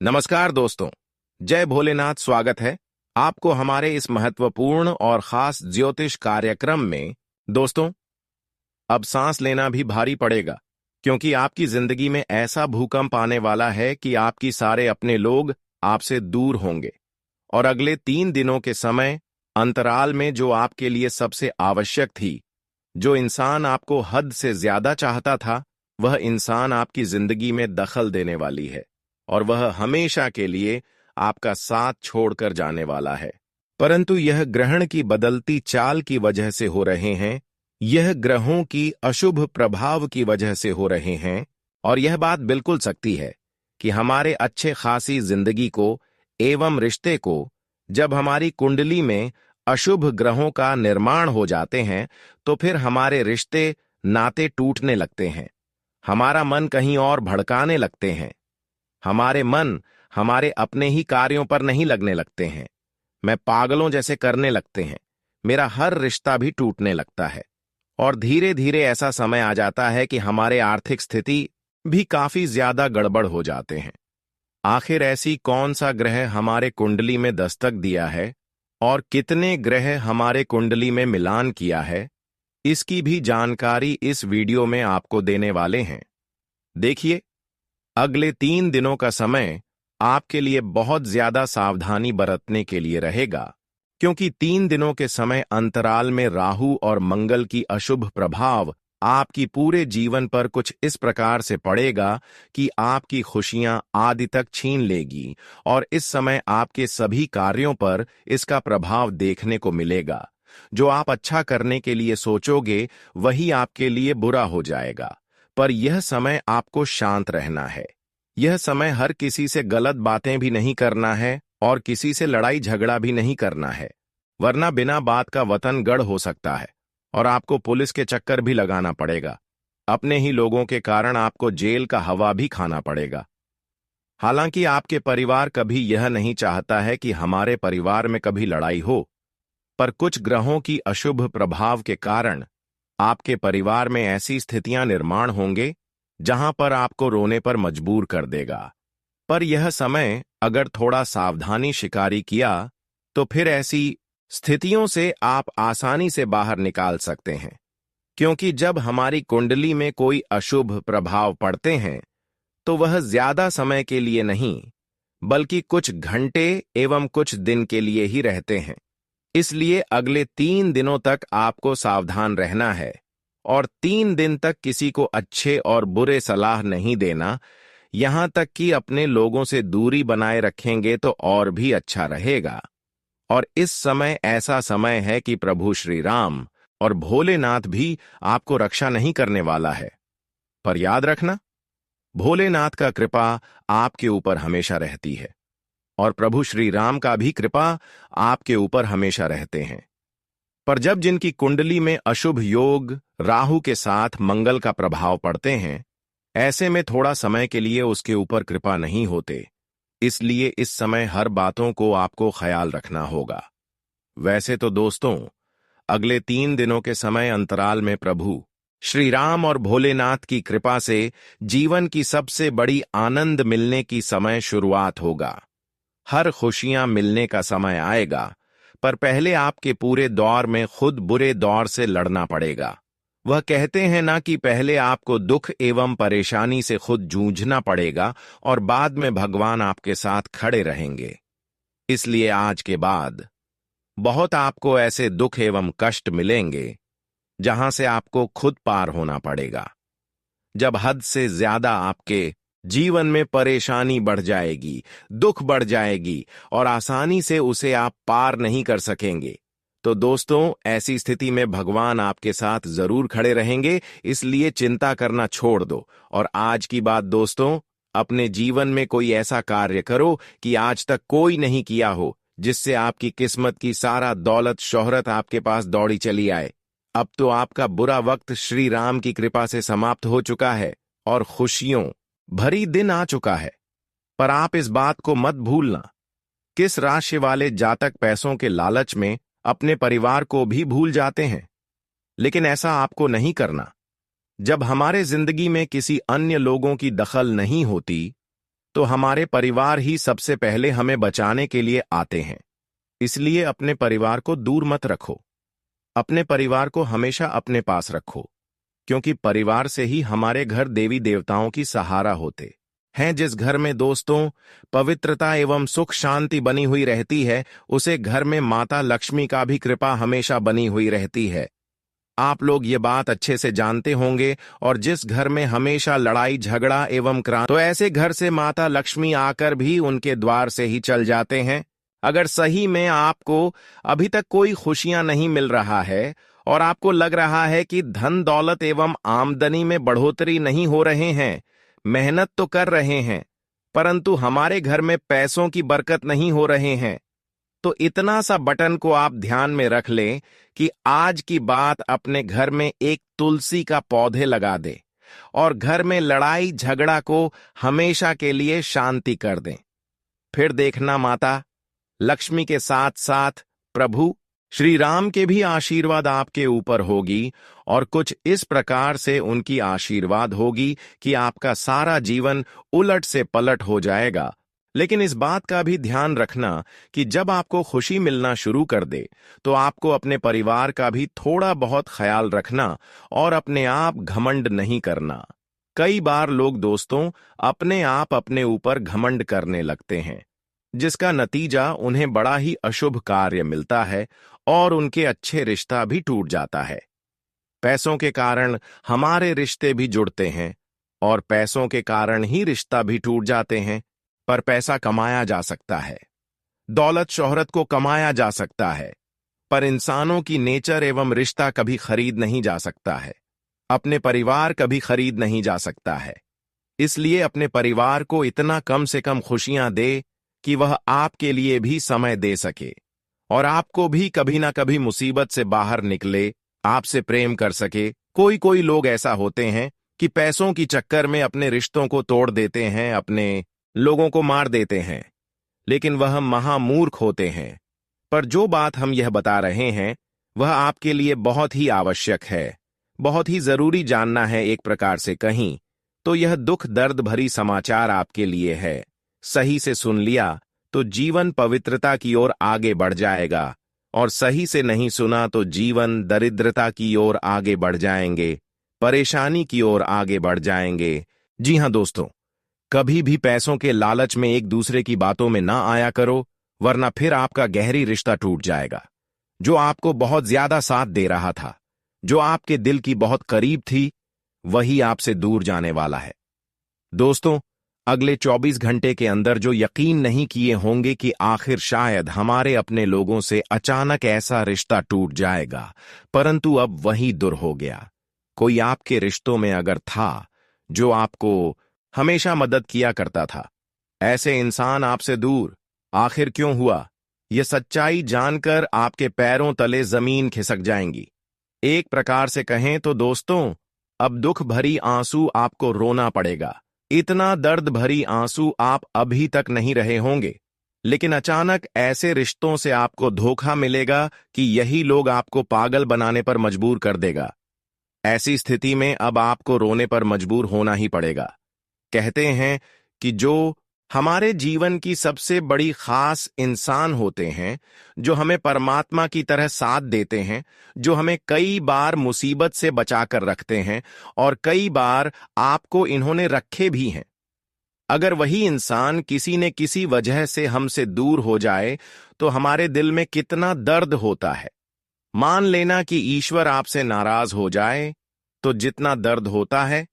नमस्कार दोस्तों, जय भोलेनाथ। स्वागत है आपको हमारे इस महत्वपूर्ण और खास ज्योतिष कार्यक्रम में। दोस्तों, अब सांस लेना भी भारी पड़ेगा, क्योंकि आपकी जिंदगी में ऐसा भूकंप आने वाला है कि आपकी सारे अपने लोग आपसे दूर होंगे। और अगले 3 दिनों के समय अंतराल में जो आपके लिए सबसे आवश्यक थी, जो इंसान आपको हद से ज्यादा चाहता था, वह इंसान आपकी जिंदगी में दखल देने वाली है और वह हमेशा के लिए आपका साथ छोड़कर जाने वाला है। परंतु यह ग्रहण की बदलती चाल की वजह से हो रहे हैं, यह ग्रहों की अशुभ प्रभाव की वजह से हो रहे हैं। और यह बात बिल्कुल सच्ची है कि हमारे अच्छे खासी जिंदगी को एवं रिश्ते को जब हमारी कुंडली में अशुभ ग्रहों का निर्माण हो जाते हैं, तो फिर हमारे रिश्ते नाते टूटने लगते हैं, हमारा मन कहीं और भड़काने लगते हैं, हमारे मन हमारे अपने ही कार्यों पर नहीं लगने लगते हैं, मैं पागलों जैसे करने लगते हैं, मेरा हर रिश्ता भी टूटने लगता है। और धीरे धीरे ऐसा समय आ जाता है कि हमारे आर्थिक स्थिति भी काफी ज्यादा गड़बड़ हो जाते हैं। आखिर ऐसी कौन सा ग्रह हमारे कुंडली में दस्तक दिया है और कितने ग्रह हमारे कुंडली में मिलान किया है, इसकी भी जानकारी इस वीडियो में आपको देने वाले हैं। देखिए, अगले 3 दिनों का समय आपके लिए बहुत ज्यादा सावधानी बरतने के लिए रहेगा, क्योंकि 3 दिनों के समय अंतराल में राहु और मंगल की अशुभ प्रभाव आपकी पूरे जीवन पर कुछ इस प्रकार से पड़ेगा कि आपकी खुशियां आदि तक छीन लेगी। और इस समय आपके सभी कार्यों पर इसका प्रभाव देखने को मिलेगा। जो आप अच्छा करने के लिए सोचोगे, वही आपके लिए बुरा हो जाएगा। पर यह समय आपको शांत रहना है। यह समय हर किसी से गलत बातें भी नहीं करना है और किसी से लड़ाई झगड़ा भी नहीं करना है, वरना बिना बात का वतन गढ़ हो सकता है और आपको पुलिस के चक्कर भी लगाना पड़ेगा। अपने ही लोगों के कारण आपको जेल का हवा भी खाना पड़ेगा। हालांकि आपके परिवार कभी यह नहीं चाहता है कि हमारे परिवार में कभी लड़ाई हो, पर कुछ ग्रहों की अशुभ प्रभाव के कारण आपके परिवार में ऐसी स्थितियां निर्माण होंगे जहां पर आपको रोने पर मजबूर कर देगा। पर यह समय अगर थोड़ा सावधानी शिकारी किया, तो फिर ऐसी स्थितियों से आप आसानी से बाहर निकाल सकते हैं। क्योंकि जब हमारी कुंडली में कोई अशुभ प्रभाव पड़ते हैं, तो वह ज्यादा समय के लिए नहीं, बल्कि कुछ घंटे एवं कुछ दिन के लिए ही रहते हैं। इसलिए अगले 3 दिनों तक आपको सावधान रहना है और 3 दिन तक किसी को अच्छे और बुरे सलाह नहीं देना। यहां तक कि अपने लोगों से दूरी बनाए रखेंगे तो और भी अच्छा रहेगा। और इस समय ऐसा समय है कि प्रभु श्री राम और भोलेनाथ भी आपको रक्षा नहीं करने वाला है। पर याद रखना, भोलेनाथ का कृपा आपके ऊपर हमेशा रहती है और प्रभु श्री राम का भी कृपा आपके ऊपर हमेशा रहते हैं। पर जब जिनकी कुंडली में अशुभ योग राहु के साथ मंगल का प्रभाव पड़ते हैं, ऐसे में थोड़ा समय के लिए उसके ऊपर कृपा नहीं होते। इसलिए इस समय हर बातों को आपको ख्याल रखना होगा। वैसे तो दोस्तों, अगले 3 दिनों के समय अंतराल में प्रभु श्री राम और भोलेनाथ की कृपा से जीवन की सबसे बड़ी आनंद मिलने की समय शुरुआत होगा। हर खुशियां मिलने का समय आएगा, पर पहले आपके पूरे दौर में खुद बुरे दौर से लड़ना पड़ेगा। वह कहते हैं ना कि पहले आपको दुख एवं परेशानी से खुद जूझना पड़ेगा और बाद में भगवान आपके साथ खड़े रहेंगे। इसलिए आज के बाद बहुत आपको ऐसे दुख एवं कष्ट मिलेंगे जहां से आपको खुद पार होना पड़ेगा। जब हद से ज्यादा आपके जीवन में परेशानी बढ़ जाएगी, दुख बढ़ जाएगी और आसानी से उसे आप पार नहीं कर सकेंगे, तो दोस्तों ऐसी स्थिति में भगवान आपके साथ जरूर खड़े रहेंगे। इसलिए चिंता करना छोड़ दो और आज की बात दोस्तों, अपने जीवन में कोई ऐसा कार्य करो कि आज तक कोई नहीं किया हो, जिससे आपकी किस्मत की सारा दौलत शोहरत आपके पास दौड़ी चली आए। अब तो आपका बुरा वक्त श्री राम की कृपा से समाप्त हो चुका है और खुशियों भरी दिन आ चुका है। पर आप इस बात को मत भूलना, किस राशि वाले जातक पैसों के लालच में अपने परिवार को भी भूल जाते हैं। लेकिन ऐसा आपको नहीं करना। जब हमारे जिंदगी में किसी अन्य लोगों की दखल नहीं होती, तो हमारे परिवार ही सबसे पहले हमें बचाने के लिए आते हैं। इसलिए अपने परिवार को दूर मत रखो। अपने परिवार को हमेशा अपने पास रखो, क्योंकि परिवार से ही हमारे घर देवी देवताओं की सहारा होते हैं। जिस घर में दोस्तों, पवित्रता एवं सुख शांति बनी हुई रहती है, उसे घर में माता लक्ष्मी का भी कृपा हमेशा बनी हुई रहती है। आप लोग ये बात अच्छे से जानते होंगे। और जिस घर में हमेशा लड़ाई झगड़ा एवं क्रांति, तो ऐसे घर से माता लक्ष्मी आकर भी उनके द्वार से ही चल जाते हैं। अगर सही में आपको अभी तक कोई खुशियां नहीं मिल रहा है और आपको लग रहा है कि धन दौलत एवं आमदनी में बढ़ोतरी नहीं हो रहे हैं, मेहनत तो कर रहे हैं परंतु हमारे घर में पैसों की बरकत नहीं हो रहे हैं, तो इतना सा बटन को आप ध्यान में रख लें कि आज की बात अपने घर में एक तुलसी का पौधे लगा दे और घर में लड़ाई झगड़ा को हमेशा के लिए शांति कर दें। फिर देखना माता लक्ष्मी के साथ साथ प्रभु श्री राम के भी आशीर्वाद आपके ऊपर होगी और कुछ इस प्रकार से उनकी आशीर्वाद होगी कि आपका सारा जीवन उलट से पलट हो जाएगा। लेकिन इस बात का भी ध्यान रखना कि जब आपको खुशी मिलना शुरू कर दे तो आपको अपने परिवार का भी थोड़ा बहुत ख्याल रखना और अपने आप घमंड नहीं करना। कई बार लोग दोस्तों अपने आप अपने ऊपर घमंड करने लगते हैं, जिसका नतीजा उन्हें बड़ा ही अशुभ कार्य मिलता है और उनके अच्छे रिश्ता भी टूट जाता है। पैसों के कारण हमारे रिश्ते भी जुड़ते हैं और पैसों के कारण ही रिश्ता भी टूट जाते हैं। पर पैसा कमाया जा सकता है, दौलत शोहरत को कमाया जा सकता है, पर इंसानों की नेचर एवं रिश्ता कभी खरीद नहीं जा सकता है। अपने परिवार कभी खरीद नहीं जा सकता है। इसलिए अपने परिवार को इतना कम से कम खुशियां दे कि वह आपके लिए भी समय दे सके और आपको भी कभी ना कभी मुसीबत से बाहर निकले, आपसे प्रेम कर सके। कोई लोग ऐसा होते हैं कि पैसों की चक्कर में अपने रिश्तों को तोड़ देते हैं, अपने लोगों को मार देते हैं, लेकिन वह महामूर्ख होते हैं। पर जो बात हम यह बता रहे हैं वह आपके लिए बहुत ही आवश्यक है, बहुत ही जरूरी जानना है। एक प्रकार से कहीं तो यह दुख दर्द भरी समाचार आपके लिए है। सही से सुन लिया तो जीवन पवित्रता की ओर आगे बढ़ जाएगा और सही से नहीं सुना तो जीवन दरिद्रता की ओर आगे बढ़ जाएंगे, परेशानी की ओर आगे बढ़ जाएंगे। जी हां दोस्तों, कभी भी पैसों के लालच में एक दूसरे की बातों में ना आया करो, वरना फिर आपका गहरी रिश्ता टूट जाएगा। जो आपको बहुत ज्यादा साथ दे रहा था, जो आपके दिल की बहुत करीब थी, वही आपसे दूर जाने वाला है। दोस्तों, अगले 24 घंटे के अंदर जो यकीन नहीं किए होंगे कि आखिर शायद हमारे अपने लोगों से अचानक ऐसा रिश्ता टूट जाएगा, परंतु अब वही दूर हो गया। कोई आपके रिश्तों में अगर था जो आपको हमेशा मदद किया करता था, ऐसे इंसान आपसे दूर आखिर क्यों हुआ? यह सच्चाई जानकर आपके पैरों तले जमीन खिसक जाएंगी। एक प्रकार से कहें तो दोस्तों, अब दुख भरी आंसू आपको रोना पड़ेगा। इतना दर्द भरी आंसू आप अभी तक नहीं रहे होंगे, लेकिन अचानक ऐसे रिश्तों से आपको धोखा मिलेगा कि यही लोग आपको पागल बनाने पर मजबूर कर देगा। ऐसी स्थिति में अब आपको रोने पर मजबूर होना ही पड़ेगा। कहते हैं कि जो हमारे जीवन की सबसे बड़ी खास इंसान होते हैं, जो हमें परमात्मा की तरह साथ देते हैं, जो हमें कई बार मुसीबत से बचाकर रखते हैं और कई बार आपको इन्होंने रखे भी हैं, अगर वही इंसान किसी न किसी वजह से हमसे दूर हो जाए तो हमारे दिल में कितना दर्द होता है। मान लेना कि ईश्वर आपसे नाराज हो जाए तो जितना दर्द होता है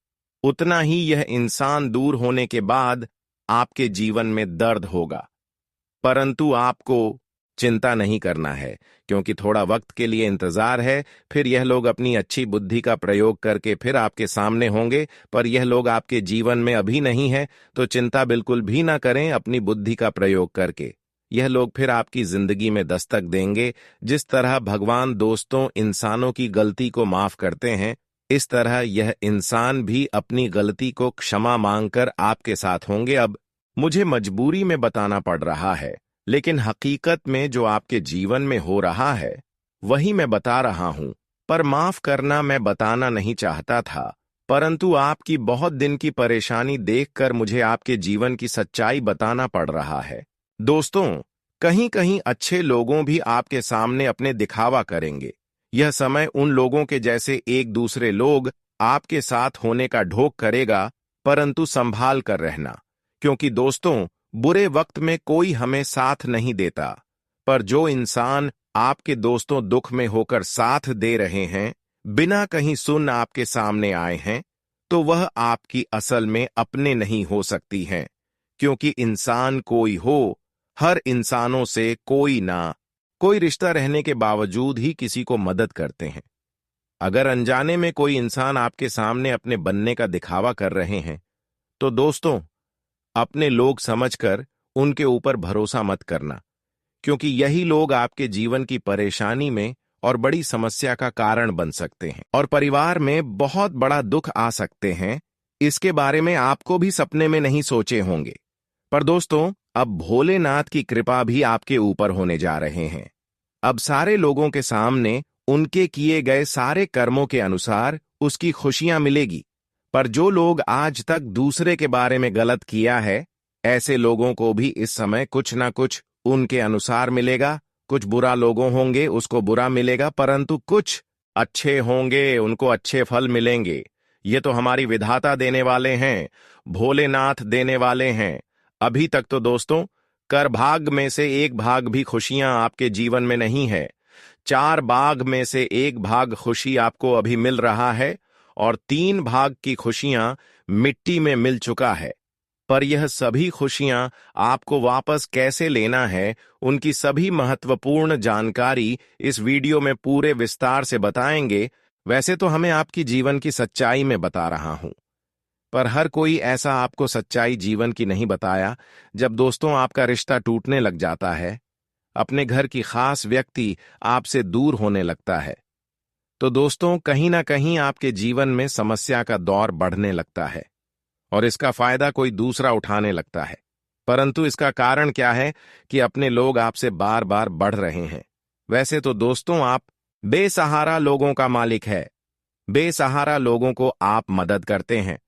उतना ही यह इंसान दूर होने के बाद आपके जीवन में दर्द होगा। परंतु आपको चिंता नहीं करना है, क्योंकि थोड़ा वक्त के लिए इंतजार है। फिर यह लोग अपनी अच्छी बुद्धि का प्रयोग करके फिर आपके सामने होंगे, पर यह लोग आपके जीवन में अभी नहीं है, तो चिंता बिल्कुल भी ना करें। अपनी बुद्धि का प्रयोग करके यह लोग फिर आपकी जिंदगी में दस्तक देंगे। जिस तरह भगवान दोस्तों इंसानों की गलती को माफ करते हैं, इस तरह यह इंसान भी अपनी गलती को क्षमा मांगकर आपके साथ होंगे। अब मुझे मजबूरी में बताना पड़ रहा है, लेकिन हकीकत में जो आपके जीवन में हो रहा है वही मैं बता रहा हूं। पर माफ करना मैं बताना नहीं चाहता था, परंतु आपकी बहुत दिन की परेशानी देखकर मुझे आपके जीवन की सच्चाई बताना पड़ रहा है। दोस्तों, कहीं कहीं अच्छे लोगों भी आपके सामने अपने दिखावा करेंगे। यह समय उन लोगों के जैसे एक दूसरे लोग आपके साथ होने का ढोक करेगा, परंतु संभाल कर रहना, क्योंकि दोस्तों, बुरे वक्त में कोई हमें साथ नहीं देता, पर जो इंसान आपके दोस्तों दुख में होकर साथ दे रहे हैं, बिना कहीं सुन आपके सामने आए हैं, तो वह आपकी असल में अपने नहीं हो सकती हैं, क्योंकि इंसान कोई हो, हर इंसानों से कोई ना कोई रिश्ता रहने के बावजूद ही किसी को मदद करते हैं। अगर अनजाने में कोई इंसान आपके सामने अपने बनने का दिखावा कर रहे हैं, तो दोस्तों, अपने लोग समझकर उनके ऊपर भरोसा मत करना, क्योंकि यही लोग आपके जीवन की परेशानी में और बड़ी समस्या का कारण बन सकते हैं और परिवार में बहुत बड़ा दुख आ सकते हैं। इसके बारे में आपको भी सपने में नहीं सोचे होंगे। पर दोस्तों, अब भोलेनाथ की कृपा भी आपके ऊपर होने जा रहे हैं। अब सारे लोगों के सामने उनके किए गए सारे कर्मों के अनुसार उसकी खुशियां मिलेगी। पर जो लोग आज तक दूसरे के बारे में गलत किया है, ऐसे लोगों को भी इस समय कुछ ना कुछ उनके अनुसार मिलेगा। कुछ बुरा लोगों होंगे, उसको बुरा मिलेगा, परंतु कुछ अच्छे होंगे, उनको अच्छे फल मिलेंगे। ये तो हमारी विधाता देने वाले हैं, भोलेनाथ देने वाले हैं। अभी तक तो दोस्तों, कर भाग में से एक भाग भी खुशियां आपके जीवन में नहीं है। 4 भाग में से एक भाग खुशी आपको अभी मिल रहा है और 3 भाग की खुशियां मिट्टी में मिल चुका है। पर यह सभी खुशियां आपको वापस कैसे लेना है, उनकी सभी महत्वपूर्ण जानकारी इस वीडियो में पूरे विस्तार से बताएंगे। वैसे तो हमें आपकी जीवन की सच्चाई में बता रहा हूं, पर हर कोई ऐसा आपको सच्चाई जीवन की नहीं बताया। जब दोस्तों आपका रिश्ता टूटने लग जाता है, अपने घर की खास व्यक्ति आपसे दूर होने लगता है, तो दोस्तों कहीं ना कहीं आपके जीवन में समस्या का दौर बढ़ने लगता है और इसका फायदा कोई दूसरा उठाने लगता है। परंतु इसका कारण क्या है कि अपने लोग आपसे बार बार बढ़ रहे हैं। वैसे तो दोस्तों, आप बेसहारा लोगों का मालिक है। बेसहारा लोगों को आप मदद करते हैं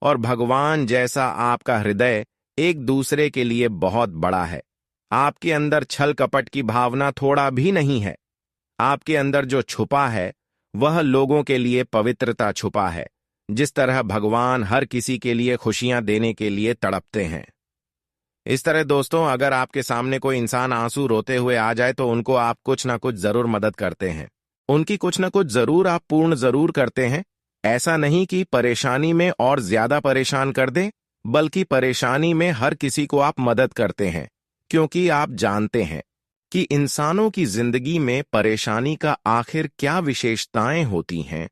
और भगवान जैसा आपका हृदय एक दूसरे के लिए बहुत बड़ा है। आपके अंदर छल कपट की भावना थोड़ा भी नहीं है। आपके अंदर जो छुपा है, वह लोगों के लिए पवित्रता छुपा है। जिस तरह भगवान हर किसी के लिए खुशियां देने के लिए तड़पते हैं, इस तरह दोस्तों, अगर आपके सामने कोई इंसान आंसू रोते हुए आ जाए तो उनको आप कुछ ना कुछ जरूर मदद करते हैं। उनकी कुछ ना कुछ जरूर आप पूर्ण जरूर करते हैं। ऐसा नहीं कि परेशानी में और ज्यादा परेशान कर दें, बल्कि परेशानी में हर किसी को आप मदद करते हैं, क्योंकि आप जानते हैं कि इंसानों की जिंदगी में परेशानी का आखिर क्या विशेषताएं होती हैं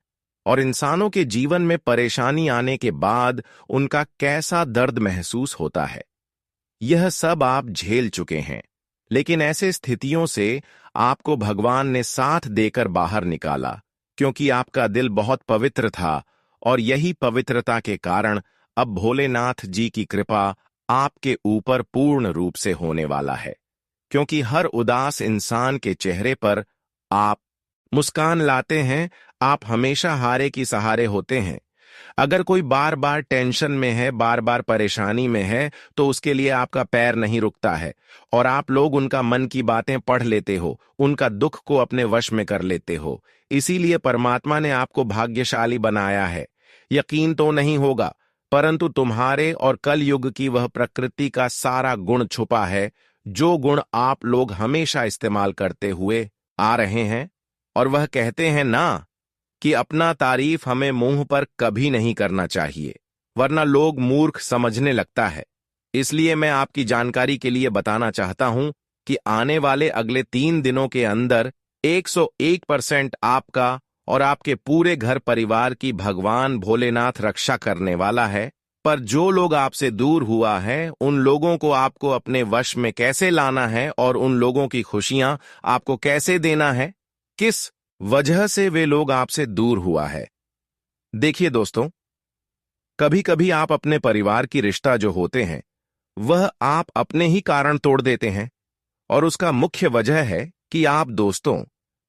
और इंसानों के जीवन में परेशानी आने के बाद उनका कैसा दर्द महसूस होता है। यह सब आप झेल चुके हैं, लेकिन ऐसे स्थितियों से आपको भगवान ने साथ देकर बाहर निकाला, क्योंकि आपका दिल बहुत पवित्र था और यही पवित्रता के कारण अब भोलेनाथ जी की कृपा आपके ऊपर पूर्ण रूप से होने वाला है। क्योंकि हर उदास इंसान के चेहरे पर आप मुस्कान लाते हैं। आप हमेशा हारे की सहारे होते हैं। अगर कोई बार बार टेंशन में है, बार बार परेशानी में है, तो उसके लिए आपका पैर नहीं रुकता है और आप लोग उनका मन की बातें पढ़ लेते हो, उनका दुख को अपने वश में कर लेते हो। इसीलिए परमात्मा ने आपको भाग्यशाली बनाया है। यकीन तो नहीं होगा, परंतु तुम्हारे और कल युग की वह प्रकृति का सारा गुण छुपा है, जो गुण आप लोग हमेशा इस्तेमाल करते हुए आ रहे हैं। और वह कहते हैं ना कि अपना तारीफ हमें मुंह पर कभी नहीं करना चाहिए, वरना लोग मूर्ख समझने लगता है। इसलिए मैं आपकी जानकारी के लिए बताना चाहता हूं कि आने वाले अगले 3 दिनों के अंदर 101% आपका और आपके पूरे घर परिवार की भगवान भोलेनाथ रक्षा करने वाला है। पर जो लोग आपसे दूर हुआ है, उन लोगों को आपको अपने वश में कैसे लाना है और उन लोगों की खुशियां आपको कैसे देना है, किस वजह से वे लोग आपसे दूर हुआ है। देखिए दोस्तों, कभी कभी आप अपने परिवार की रिश्ता जो होते हैं, वह आप अपने ही कारण तोड़ देते हैं और उसका मुख्य वजह है कि आप दोस्तों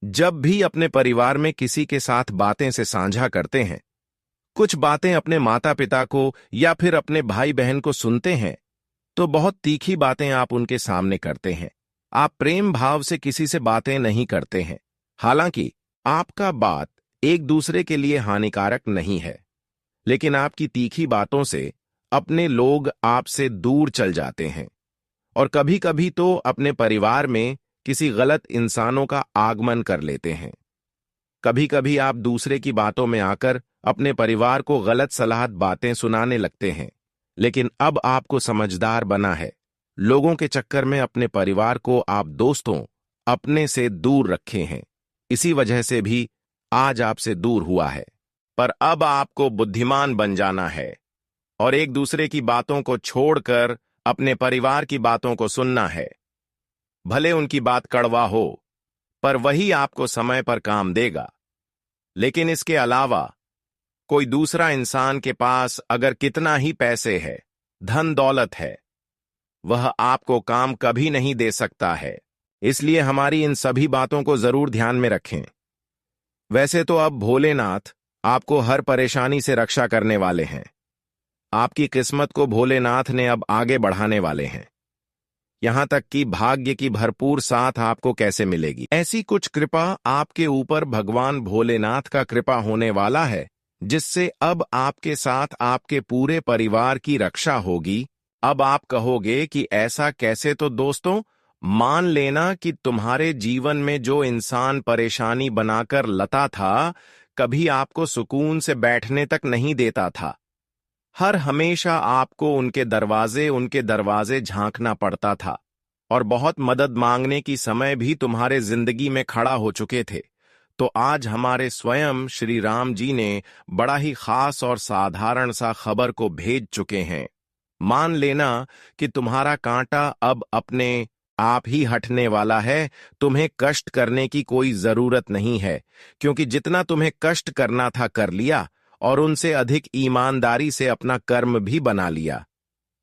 जब भी अपने परिवार में किसी के साथ बातें से साझा करते हैं, कुछ बातें अपने माता पिता को या फिर अपने भाई बहन को सुनते हैं तो बहुत तीखी बातें आप उनके सामने करते हैं। आप प्रेम भाव से किसी से बातें नहीं करते हैं। हालांकि आपका बात एक दूसरे के लिए हानिकारक नहीं है, लेकिन आपकी तीखी बातों से अपने लोग आपसे दूर चल जाते हैं और कभी कभी तो अपने परिवार में किसी गलत इंसानों का आगमन कर लेते हैं। कभी कभी आप दूसरे की बातों में आकर अपने परिवार को गलत सलाह बातें सुनाने लगते हैं, लेकिन अब आपको समझदार बना है। लोगों के चक्कर में अपने परिवार को आप दोस्तों अपने से दूर रखे हैं, इसी वजह से भी आज आपसे दूर हुआ है। पर अब आपको बुद्धिमान बन जाना है और एक दूसरे की बातों को छोड़कर अपने परिवार की बातों को सुनना है। भले उनकी बात कड़वा हो, पर वही आपको समय पर काम देगा। लेकिन इसके अलावा कोई दूसरा इंसान के पास अगर कितना ही पैसे है, धन दौलत है, वह आपको काम कभी नहीं दे सकता है। इसलिए हमारी इन सभी बातों को जरूर ध्यान में रखें। वैसे तो अब भोलेनाथ आपको हर परेशानी से रक्षा करने वाले हैं। आपकी किस्मत को भोलेनाथ ने अब आगे बढ़ाने वाले हैं, यहां तक कि भाग्य की भरपूर साथ आपको कैसे मिलेगी, ऐसी कुछ कृपा आपके ऊपर भगवान भोलेनाथ का कृपा होने वाला है, जिससे अब आपके साथ आपके पूरे परिवार की रक्षा होगी। अब आप कहोगे कि ऐसा कैसे? तो दोस्तों, मान लेना कि तुम्हारे जीवन में जो इंसान परेशानी बनाकर लता था, कभी आपको सुकून से बैठने तक नहीं देता था। हर हमेशा आपको उनके दरवाजे झांकना पड़ता था और बहुत मदद मांगने की समय भी तुम्हारे जिंदगी में खड़ा हो चुके थे। तो आज हमारे स्वयं श्री राम जी ने बड़ा ही खास और साधारण सा खबर को भेज चुके हैं। मान लेना कि तुम्हारा कांटा अब अपने आप ही हटने वाला है। तुम्हें कष्ट करने की कोई जरूरत नहीं है, क्योंकि जितना तुम्हें कष्ट करना था कर लिया और उनसे अधिक ईमानदारी से अपना कर्म भी बना लिया।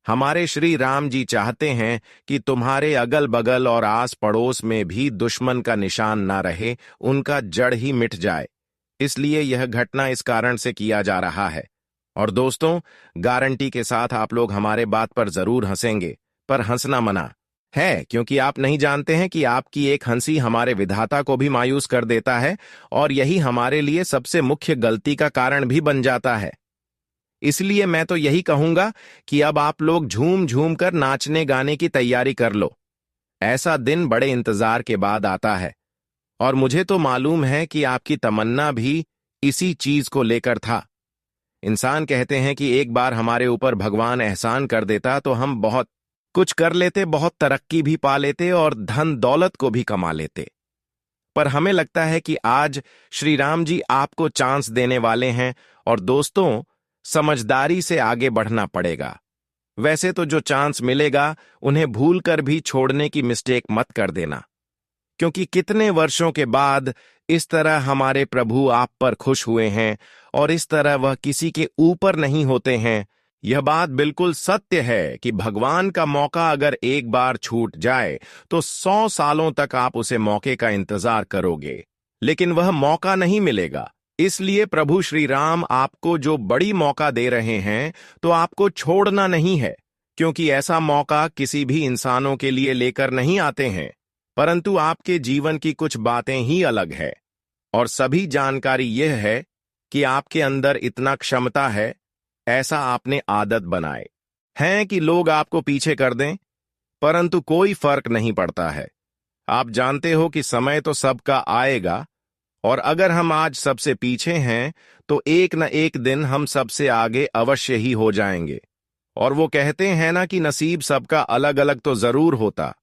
हमारे श्री राम जी चाहते हैं कि तुम्हारे अगल बगल और आस पड़ोस में भी दुश्मन का निशान ना रहे, उनका जड़ ही मिट जाए। इसलिए यह घटना इस कारण से किया जा रहा है। और दोस्तों, गारंटी के साथ आप लोग हमारे बात पर जरूर हंसेंगे, पर हंसना मना है, क्योंकि आप नहीं जानते हैं कि आपकी एक हंसी हमारे विधाता को भी मायूस कर देता है और यही हमारे लिए सबसे मुख्य गलती का कारण भी बन जाता है। इसलिए मैं तो यही कहूंगा कि अब आप लोग झूम झूम कर नाचने गाने की तैयारी कर लो। ऐसा दिन बड़े इंतजार के बाद आता है और मुझे तो मालूम है कि आपकी तमन्ना भी इसी चीज को लेकर था। इंसान कहते हैं कि एक बार हमारे ऊपर भगवान एहसान कर देता तो हम बहुत कुछ कर लेते, बहुत तरक्की भी पा लेते और धन दौलत को भी कमा लेते। पर हमें लगता है कि आज श्री राम जी आपको चांस देने वाले हैं और दोस्तों, समझदारी से आगे बढ़ना पड़ेगा। वैसे तो जो चांस मिलेगा उन्हें भूलकर भी छोड़ने की मिस्टेक मत कर देना, क्योंकि कितने वर्षों के बाद इस तरह हमारे प्रभु आप पर खुश हुए हैं और इस तरह वह किसी के ऊपर नहीं होते हैं। यह बात बिल्कुल सत्य है कि भगवान का मौका अगर एक बार छूट जाए तो 100 सालों तक आप उसे मौके का इंतजार करोगे, लेकिन वह मौका नहीं मिलेगा। इसलिए प्रभु श्री राम आपको जो बड़ी मौका दे रहे हैं तो आपको छोड़ना नहीं है, क्योंकि ऐसा मौका किसी भी इंसानों के लिए लेकर नहीं आते हैं, परंतु आपके जीवन की कुछ बातें ही अलग है। और सभी जानकारी यह है कि आपके अंदर इतना क्षमता है, ऐसा आपने आदत बनाए हैं कि लोग आपको पीछे कर दें, परंतु कोई फर्क नहीं पड़ता है। आप जानते हो कि समय तो सबका आएगा और अगर हम आज सबसे पीछे हैं तो एक न एक दिन हम सबसे आगे अवश्य ही हो जाएंगे। और वो कहते हैं ना कि नसीब सबका अलग अलग तो जरूर होता,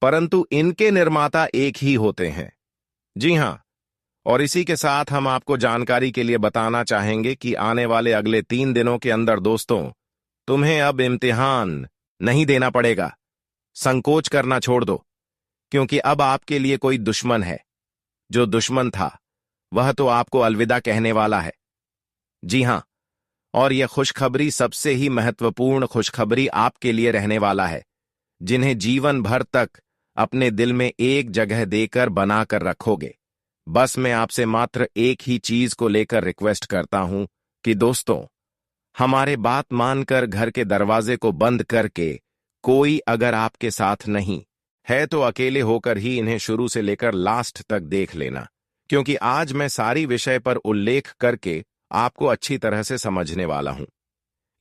परंतु इनके निर्माता एक ही होते हैं। जी हां, और इसी के साथ हम आपको जानकारी के लिए बताना चाहेंगे कि आने वाले अगले 3 दिनों के अंदर दोस्तों, तुम्हें अब इम्तिहान नहीं देना पड़ेगा। संकोच करना छोड़ दो, क्योंकि अब आपके लिए कोई दुश्मन है। जो दुश्मन था वह तो आपको अलविदा कहने वाला है। जी हां, और यह खुशखबरी सबसे ही महत्वपूर्ण खुशखबरी आपके लिए रहने वाला है, जिन्हें जीवन भर तक अपने दिल में एक जगह देकर बनाकर रखोगे। बस मैं आपसे मात्र एक ही चीज को लेकर रिक्वेस्ट करता हूं, कि दोस्तों, हमारे बात मानकर घर के दरवाजे को बंद करके कोई अगर आपके साथ नहीं है तो अकेले होकर ही इन्हें शुरू से लेकर लास्ट तक देख लेना, क्योंकि आज मैं सारी विषय पर उल्लेख करके आपको अच्छी तरह से समझने वाला हूं।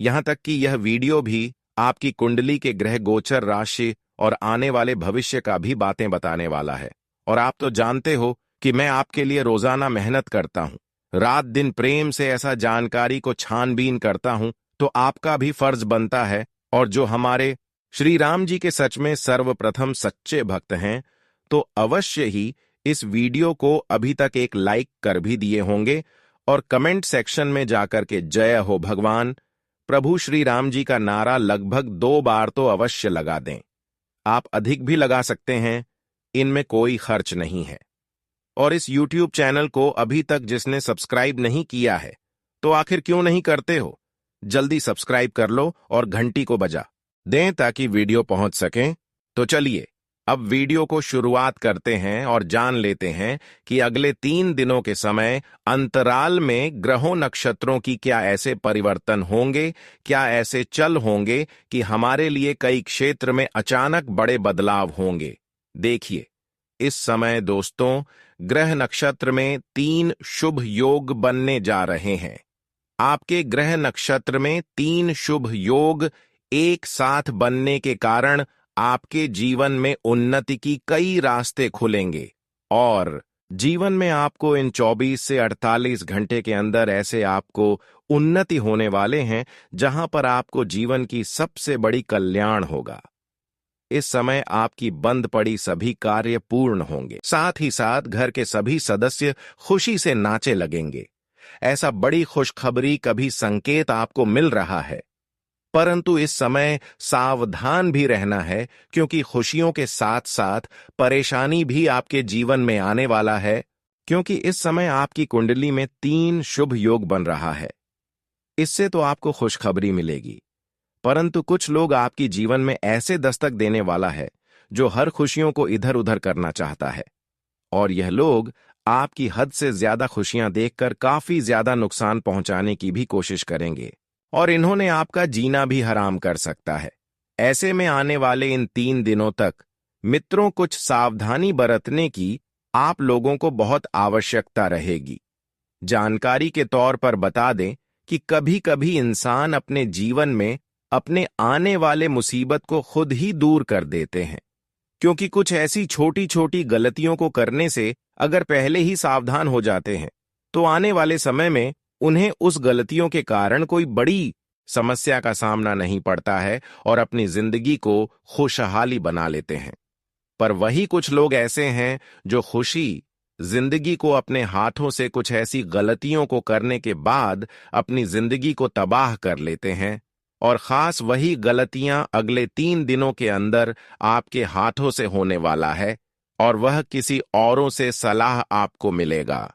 यहां तक कि यह वीडियो भी आपकी कुंडली के ग्रह गोचर राशि और आने वाले भविष्य का भी बातें बताने वाला है। और आप तो जानते हो कि मैं आपके लिए रोजाना मेहनत करता हूं, रात दिन प्रेम से ऐसा जानकारी को छानबीन करता हूं, तो आपका भी फर्ज बनता है। और जो हमारे श्री राम जी के सच में सर्वप्रथम सच्चे भक्त हैं, तो अवश्य ही इस वीडियो को अभी तक एक लाइक कर भी दिए होंगे और कमेंट सेक्शन में जाकर के जय हो भगवान प्रभु श्री राम जी का नारा लगभग 2 बार तो अवश्य लगा दें। आप अधिक भी लगा सकते हैं, इनमें कोई खर्च नहीं है। और इस YouTube चैनल को अभी तक जिसने सब्सक्राइब नहीं किया है, तो आखिर क्यों नहीं करते हो? जल्दी सब्सक्राइब कर लो और घंटी को बजा दें ताकि वीडियो पहुंच सके। तो चलिए अब वीडियो को शुरुआत करते हैं और जान लेते हैं कि अगले 3 दिनों के समय अंतराल में ग्रहों नक्षत्रों की क्या ऐसे परिवर्तन होंगे, क्या ऐसे चल होंगे कि हमारे लिए कई क्षेत्र में अचानक बड़े बदलाव होंगे। देखिए, इस समय दोस्तों ग्रह नक्षत्र में 3 शुभ योग बनने जा रहे हैं। आपके ग्रह नक्षत्र में 3 शुभ योग एक साथ बनने के कारण आपके जीवन में उन्नति की कई रास्ते खुलेंगे और जीवन में आपको इन 24 से 48 घंटे के अंदर ऐसे आपको उन्नति होने वाले हैं जहां पर आपको जीवन की सबसे बड़ी कल्याण होगा। इस समय आपकी बंद पड़ी सभी कार्य पूर्ण होंगे, साथ ही साथ घर के सभी सदस्य खुशी से नाचे लगेंगे। ऐसा बड़ी खुशखबरी कभी संकेत आपको मिल रहा है, परंतु इस समय सावधान भी रहना है, क्योंकि खुशियों के साथ साथ परेशानी भी आपके जीवन में आने वाला है, क्योंकि इस समय आपकी कुंडली में 3 शुभ योग बन रहा है। इससे तो आपको खुशखबरी मिलेगी, परंतु कुछ लोग आपकी जीवन में ऐसे दस्तक देने वाला है जो हर खुशियों को इधर उधर करना चाहता है, और यह लोग आपकी हद से ज्यादा खुशियां देखकर काफी ज्यादा नुकसान पहुंचाने की भी कोशिश करेंगे और इन्होंने आपका जीना भी हराम कर सकता है। ऐसे में आने वाले इन 3 दिनों तक मित्रों कुछ सावधानी बरतने की आप लोगों को बहुत आवश्यकता रहेगी। जानकारी के तौर पर बता दें कि कभी कभी इंसान अपने जीवन में अपने आने वाले मुसीबत को खुद ही दूर कर देते हैं, क्योंकि कुछ ऐसी छोटी छोटी गलतियों को करने से अगर पहले ही सावधान हो जाते हैं तो आने वाले समय में उन्हें उस गलतियों के कारण कोई बड़ी समस्या का सामना नहीं पड़ता है और अपनी जिंदगी को खुशहाली बना लेते हैं। पर वही कुछ लोग ऐसे हैं जो खुशी जिंदगी को अपने हाथों से कुछ ऐसी गलतियों को करने के बाद अपनी जिंदगी को तबाह कर लेते हैं, और खास वही गलतियां अगले 3 दिनों के अंदर आपके हाथों से होने वाला है, और वह किसी औरों से सलाह आपको मिलेगा।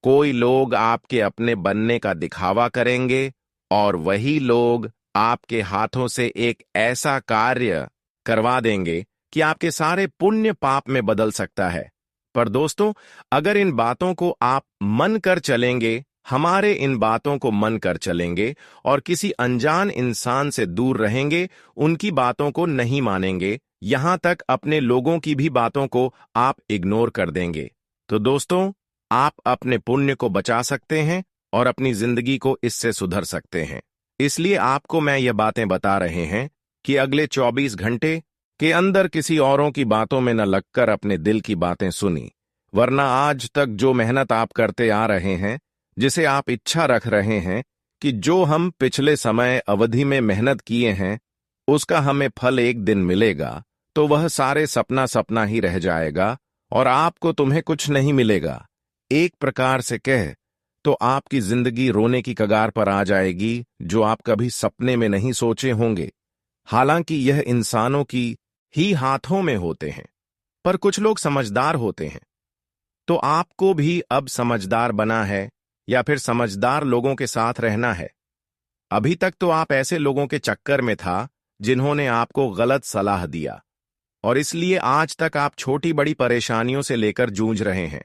कोई लोग आपके अपने बनने का दिखावा करेंगे और वही लोग आपके हाथों से एक ऐसा कार्य करवा देंगे कि आपके सारे पुण्य पाप में बदल सकता है। पर दोस्तों, अगर इन बातों को आप मन कर चलेंगे, हमारे इन बातों को मन कर चलेंगे और किसी अनजान इंसान से दूर रहेंगे, उनकी बातों को नहीं मानेंगे, यहां तक अपने लोगों की भी बातों को आप इग्नोर कर देंगे, तो दोस्तों आप अपने पुण्य को बचा सकते हैं और अपनी जिंदगी को इससे सुधर सकते हैं। इसलिए आपको मैं ये बातें बता रहे हैं कि अगले 24 घंटे के अंदर किसी औरों की बातों में न लगकर अपने दिल की बातें सुनी, वरना आज तक जो मेहनत आप करते आ रहे हैं, जिसे आप इच्छा रख रहे हैं कि जो हम पिछले समय अवधि में मेहनत किए हैं उसका हमें फल एक दिन मिलेगा, तो वह सारे सपना सपना ही रह जाएगा और आपको तुम्हें कुछ नहीं मिलेगा। एक प्रकार से कह तो आपकी जिंदगी रोने की कगार पर आ जाएगी, जो आप कभी सपने में नहीं सोचे होंगे। हालांकि यह इंसानों की ही हाथों में होते हैं, पर कुछ लोग समझदार होते हैं, तो आपको भी अब समझदार बना है या फिर समझदार लोगों के साथ रहना है। अभी तक तो आप ऐसे लोगों के चक्कर में था जिन्होंने आपको गलत सलाह दिया, और इसलिए आज तक आप छोटी बड़ी परेशानियों से लेकर जूझ रहे हैं।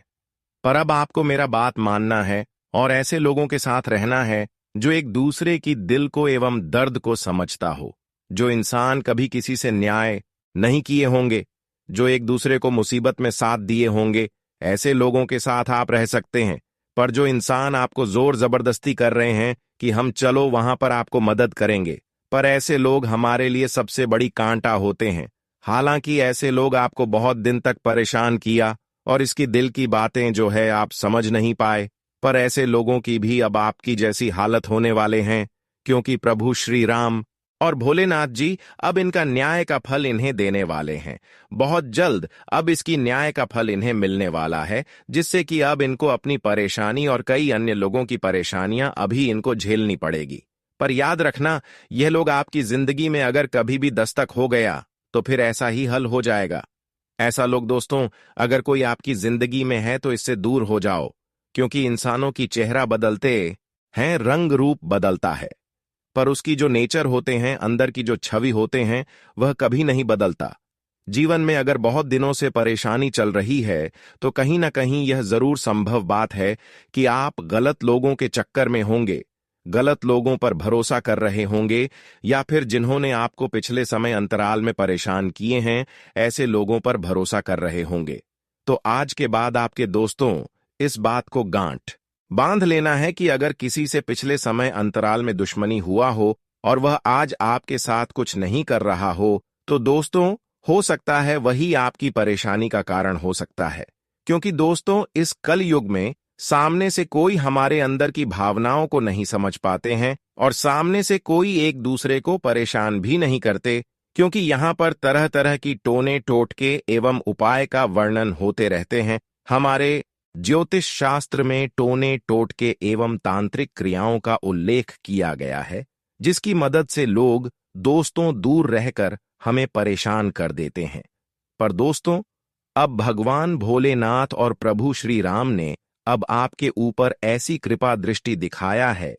पर अब आपको मेरा बात मानना है और ऐसे लोगों के साथ रहना है जो एक दूसरे की दिल को एवं दर्द को समझता हो, जो इंसान कभी किसी से न्याय नहीं किए होंगे, जो एक दूसरे को मुसीबत में साथ दिए होंगे, ऐसे लोगों के साथ आप रह सकते हैं। पर जो इंसान आपको जोर जबरदस्ती कर रहे हैं कि हम चलो वहां पर आपको मदद करेंगे, पर ऐसे लोग हमारे लिए सबसे बड़ी कांटा होते हैं। हालांकि ऐसे लोग आपको बहुत दिन तक परेशान किया और इसकी दिल की बातें जो है आप समझ नहीं पाए, पर ऐसे लोगों की भी अब आपकी जैसी हालत होने वाले हैं, क्योंकि प्रभु श्री राम और भोलेनाथ जी अब इनका न्याय का फल इन्हें देने वाले हैं। बहुत जल्द अब इसकी न्याय का फल इन्हें मिलने वाला है, जिससे कि अब इनको अपनी परेशानी और कई अन्य लोगों की परेशानियां अभी इनको झेलनी पड़ेगी। पर याद रखना, यह लोग आपकी जिंदगी में अगर कभी भी दस्तक हो गया तो फिर ऐसा ही हल हो जाएगा। ऐसा लोग दोस्तों अगर कोई आपकी जिंदगी में है तो इससे दूर हो जाओ, क्योंकि इंसानों की चेहरा बदलते हैं, रंग रूप बदलता है, पर उसकी जो नेचर होते हैं, अंदर की जो छवि होते हैं, वह कभी नहीं बदलता। जीवन में अगर बहुत दिनों से परेशानी चल रही है तो कहीं ना कहीं यह जरूर संभव बात है कि आप गलत लोगों के चक्कर में होंगे, गलत लोगों पर भरोसा कर रहे होंगे, या फिर जिन्होंने आपको पिछले समय अंतराल में परेशान किए हैं, ऐसे लोगों पर भरोसा कर रहे होंगे। तो आज के बाद आपके दोस्तों इस बात को गांठ बांध लेना है कि अगर किसी से पिछले समय अंतराल में दुश्मनी हुआ हो और वह आज आपके साथ कुछ नहीं कर रहा हो, तो दोस्तों हो सकता है वही आपकी परेशानी का कारण हो सकता है। क्योंकि दोस्तों इस कल युग में सामने से कोई हमारे अंदर की भावनाओं को नहीं समझ पाते हैं और सामने से कोई एक दूसरे को परेशान भी नहीं करते, क्योंकि यहाँ पर तरह तरह की टोने टोटके एवं उपाय का वर्णन होते रहते हैं। हमारे ज्योतिष शास्त्र में टोने टोटके एवं तांत्रिक क्रियाओं का उल्लेख किया गया है, जिसकी मदद से लोग दोस्तों दूर रहकर हमें परेशान कर देते हैं। पर दोस्तों अब भगवान भोलेनाथ और प्रभु श्री राम ने अब आपके ऊपर ऐसी कृपा दृष्टि दिखाया है